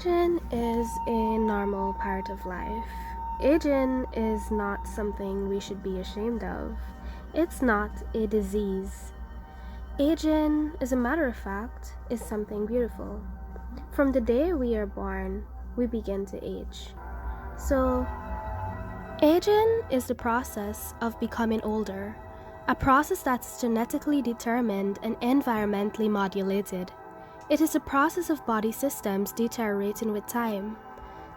Aging is a normal part of life. Aging is not something we should be ashamed of. It's not a disease. Aging, as a matter of fact, is something beautiful. From the day we are born, we begin to age. So, aging is the process of becoming older, a process that's genetically determined and environmentally modulated. It is a process of body systems deteriorating with time.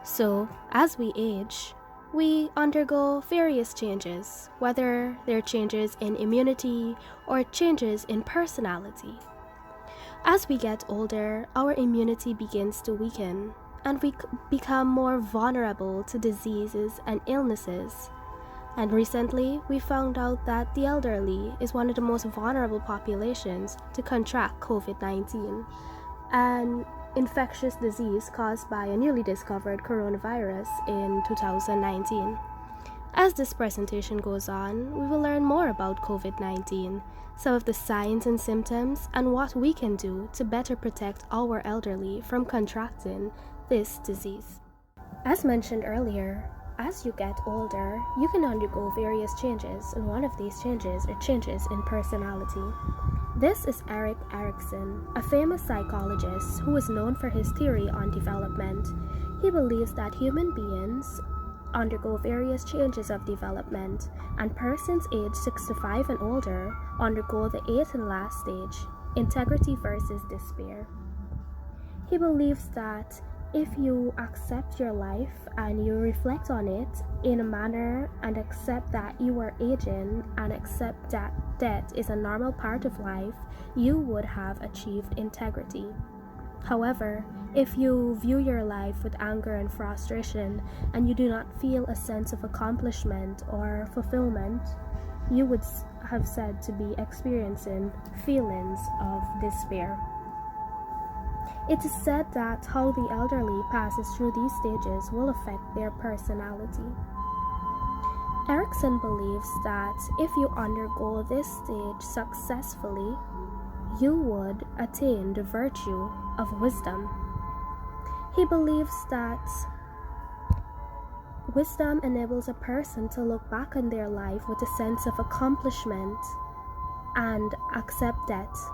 So, as we age, we undergo various changes, whether they're changes in immunity or changes in personality. As we get older, our immunity begins to weaken, and we become more vulnerable to diseases and illnesses. And recently, we found out that the elderly is one of the most vulnerable populations to contract COVID-19, an infectious disease caused by a newly discovered coronavirus in 2019. As this presentation goes on, we will learn more about COVID-19, some of the signs and symptoms, and what we can do to better protect our elderly from contracting this disease. As mentioned earlier, as you get older, you can undergo various changes, and one of these changes are changes in personality. This is Erik Erikson, a famous psychologist who is known for his theory on development. He believes that human beings undergo various changes of development, and persons aged 65 and older undergo the eighth and last stage, integrity versus despair. He believes that if you accept your life and you reflect on it in a manner and accept that you are aging and accept that death is a normal part of life, you would have achieved integrity. However, if you view your life with anger and frustration and you do not feel a sense of accomplishment or fulfillment, you would have said to be experiencing feelings of despair. It is said that how the elderly passes through these stages will affect their personality. Erikson believes that if you undergo this stage successfully, you would attain the virtue of wisdom. He believes that wisdom enables a person to look back on their life with a sense of accomplishment and accept death.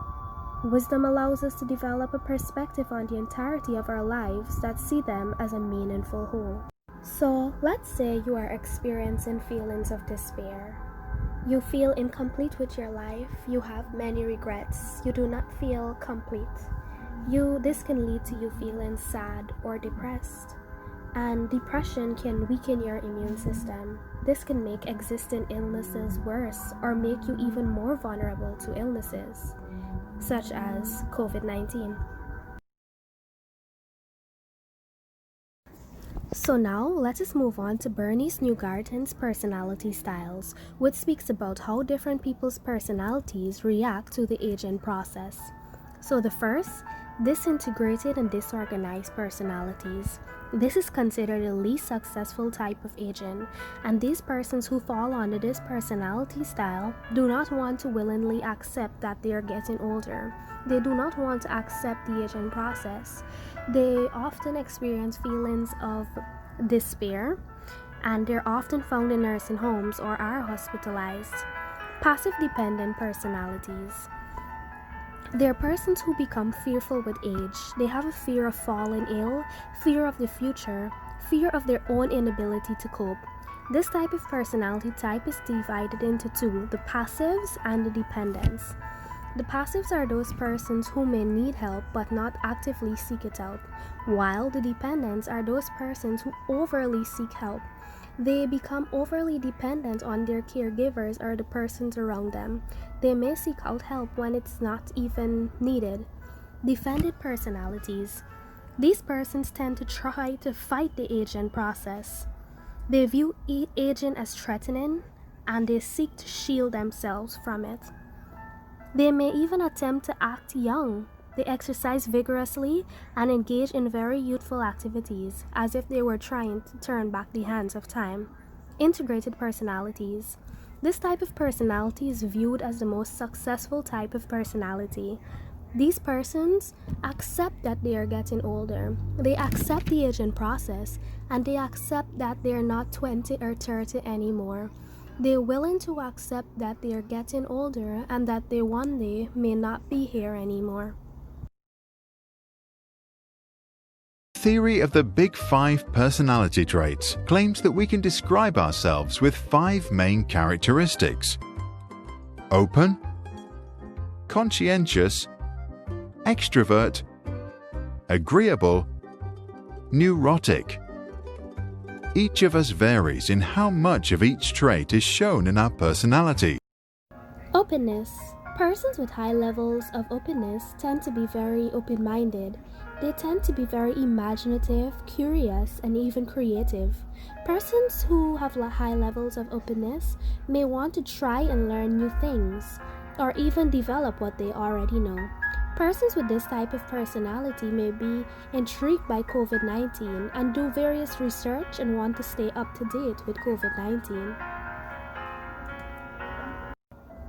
Wisdom allows us to develop a perspective on the entirety of our lives that see them as a meaningful whole. So, let's say you are experiencing feelings of despair. You feel incomplete with your life, you have many regrets, you do not feel complete. This can lead to you feeling sad or depressed. And depression can weaken your immune system. This can make existing illnesses worse or make you even more vulnerable to illnesses, such as COVID-19. So now, let us move on to Bernice Newgarden's personality styles, which speaks about how different people's personalities react to the aging process. So the first, disintegrated and disorganized personalities. This is considered the least successful type of aging, and these persons who fall under this personality style do not want to willingly accept that they are getting older. They do not want to accept the aging process. They often experience feelings of despair, and they're often found in nursing homes or are hospitalized. Passive dependent personalities. They're persons who become fearful with age. They have a fear of falling ill, fear of the future, fear of their own inability to cope. This type of personality type is divided into two, the passives and the dependents. The passives are those persons who may need help but not actively seek it out, while the dependents are those persons who overly seek help. They become overly dependent on their caregivers or the persons around them. They may seek out help when it's not even needed. Defended personalities. These persons tend to try to fight the aging process. They view aging as threatening, and they seek to shield themselves from it. They may even attempt to act young. They exercise vigorously and engage in very youthful activities, as if they were trying to turn back the hands of time. Integrated personalities. This type of personality is viewed as the most successful type of personality. These persons accept that they are getting older. They accept the aging process and they accept that they are not 20 or 30 anymore. They're willing to accept that they are getting older and that they one day may not be here anymore. Theory of the Big Five personality traits claims that we can describe ourselves with 5 main characteristics: open, conscientious, extrovert, agreeable, neurotic. Each of us varies in how much of each trait is shown in our personality. Openness. Persons with high levels of openness tend to be very open-minded. They tend to be very imaginative, curious, and even creative. Persons who have high levels of openness may want to try and learn new things, or even develop what they already know. Persons with this type of personality may be intrigued by COVID-19 and do various research and want to stay up to date with COVID-19.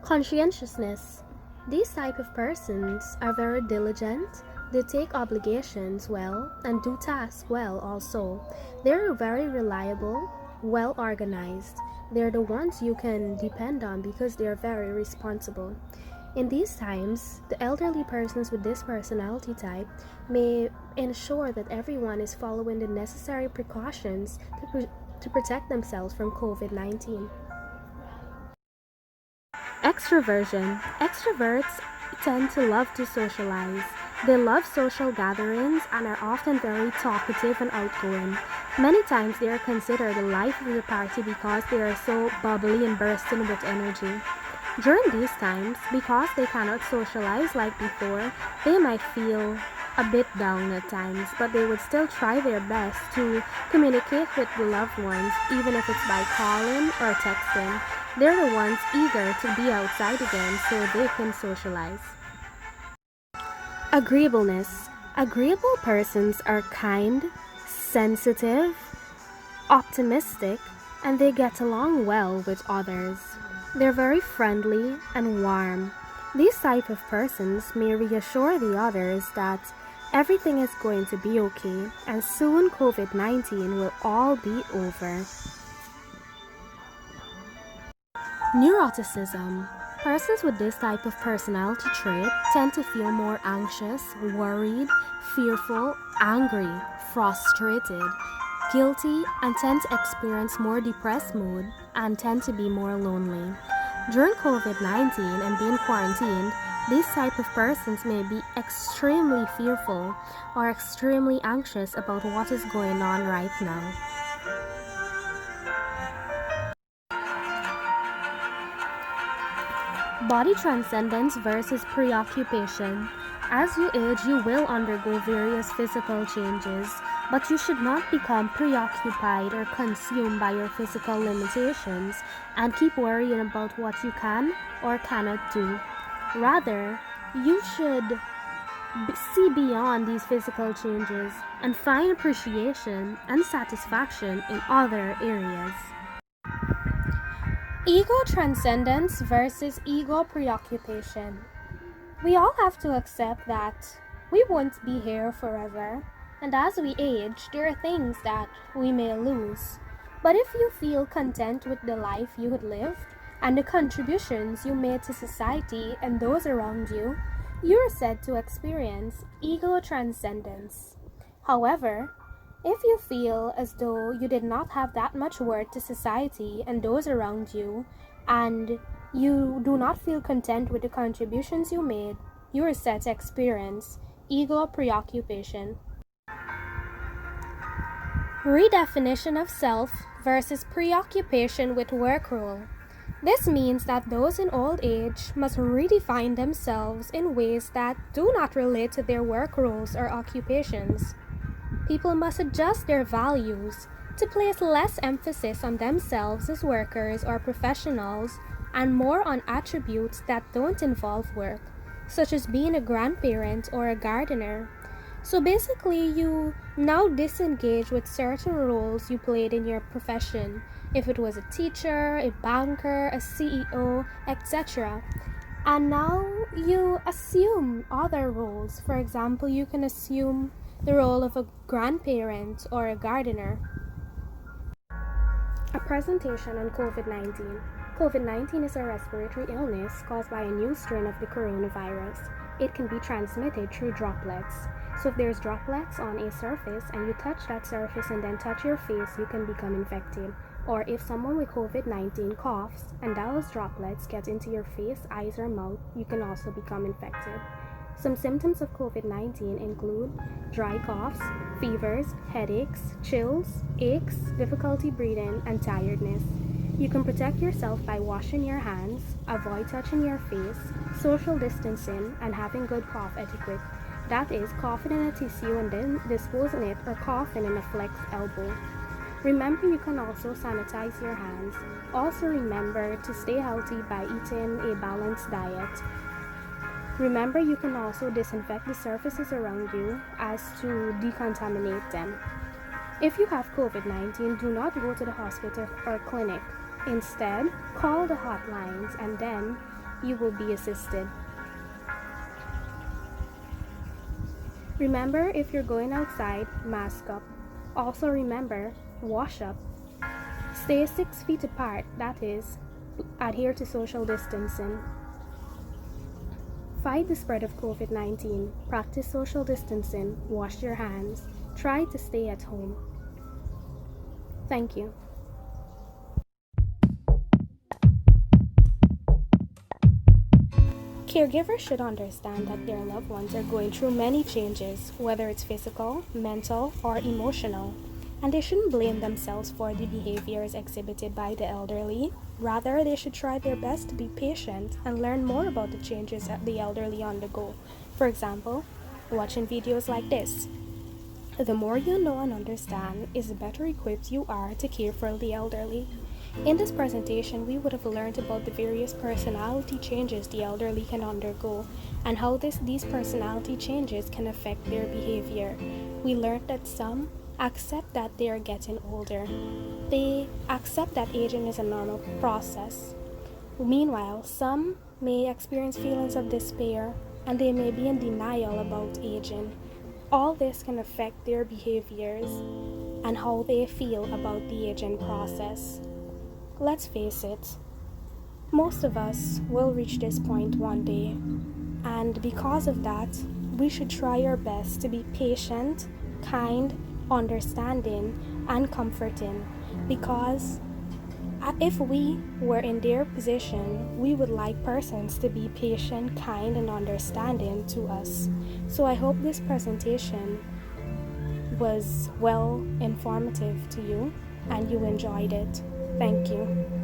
Conscientiousness. These type of persons are very diligent. They take obligations well and do tasks well also. They're very reliable, well organized. They're the ones you can depend on because they're very responsible. In these times, the elderly persons with this personality type may ensure that everyone is following the necessary precautions to protect themselves from COVID-19. Extroversion. Extroverts tend to love to socialize. They love social gatherings and are often very talkative and outgoing. Many times they are considered the life of the party because they are so bubbly and bursting with energy. During these times, because they cannot socialize like before, they might feel a bit down at times, but they would still try their best to communicate with the loved ones, even if it's by calling or texting. They're the ones eager to be outside again so they can socialize. Agreeableness. Agreeable persons are kind, sensitive, optimistic, and they get along well with others. They're very friendly and warm. These type of persons may reassure the others that everything is going to be okay and soon COVID-19 will all be over. Neuroticism. Persons with this type of personality trait tend to feel more anxious, worried, fearful, angry, frustrated, guilty, and tend to experience more depressed mood and tend to be more lonely. During COVID-19 and being quarantined, these type of persons may be extremely fearful or extremely anxious about what is going on right now. Body transcendence versus preoccupation. As you age, you will undergo various physical changes, but you should not become preoccupied or consumed by your physical limitations and keep worrying about what you can or cannot do. Rather, you should see beyond these physical changes and find appreciation and satisfaction in other areas. Ego transcendence versus ego preoccupation. We all have to accept that we won't be here forever, and as we age, there are things that we may lose. But if you feel content with the life you had lived and the contributions you made to society and those around you, you're said to experience ego transcendence. However, if you feel as though you did not have that much worth to society and those around you, and you do not feel content with the contributions you made, you are set to experience ego preoccupation. Redefinition of self versus preoccupation with work role. This means that those in old age must redefine themselves in ways that do not relate to their work roles or occupations. People must adjust their values to place less emphasis on themselves as workers or professionals and more on attributes that don't involve work, such as being a grandparent or a gardener. So basically, you now disengage with certain roles you played in your profession, if it was a teacher, a banker, a CEO, etc. And now you assume other roles. For example, you can assume the role of a grandparent or a gardener. A presentation on COVID-19. COVID-19 is a respiratory illness caused by a new strain of the coronavirus. It can be transmitted through droplets. So if there's droplets on a surface and you touch that surface and then touch your face, you can become infected. Or if someone with COVID-19 coughs and those droplets get into your face, eyes, or mouth, you can also become infected. Some symptoms of COVID-19 include dry coughs, fevers, headaches, chills, aches, difficulty breathing, and tiredness. You can protect yourself by washing your hands, avoid touching your face, social distancing, and having good cough etiquette. That is, coughing in a tissue and then disposing it, or coughing in a flexed elbow. Remember, you can also sanitize your hands. Also remember to stay healthy by eating a balanced diet. Remember, you can also disinfect the surfaces around you as to decontaminate them. If you have COVID-19, do not go to the hospital or clinic. Instead, call the hotlines and then you will be assisted. Remember, if you're going outside, mask up. Also remember, wash up. Stay 6 feet apart, that is, adhere to social distancing. Fight the spread of COVID-19. Practice social distancing. Wash your hands. Try to stay at home. Thank you. Caregivers should understand that their loved ones are going through many changes, whether it's physical, mental, or emotional, and they shouldn't blame themselves for the behaviors exhibited by the elderly. Rather, they should try their best to be patient and learn more about the changes that the elderly undergo. For example, watching videos like this. The more you know and understand is the better equipped you are to care for the elderly. In this presentation, we would have learned about the various personality changes the elderly can undergo and how these personality changes can affect their behavior. We learned that some accept that they are getting older. They accept that aging is a normal process. Meanwhile, some may experience feelings of despair and they may be in denial about aging. All this can affect their behaviors and how they feel about the aging process. Let's face it, most of us will reach this point one day, and because of that, we should try our best to be patient, kind, understanding, and comforting, because if we were in their position, we would like persons to be patient, kind, and understanding to us. So I hope this presentation was well informative to you and you enjoyed it. Thank you.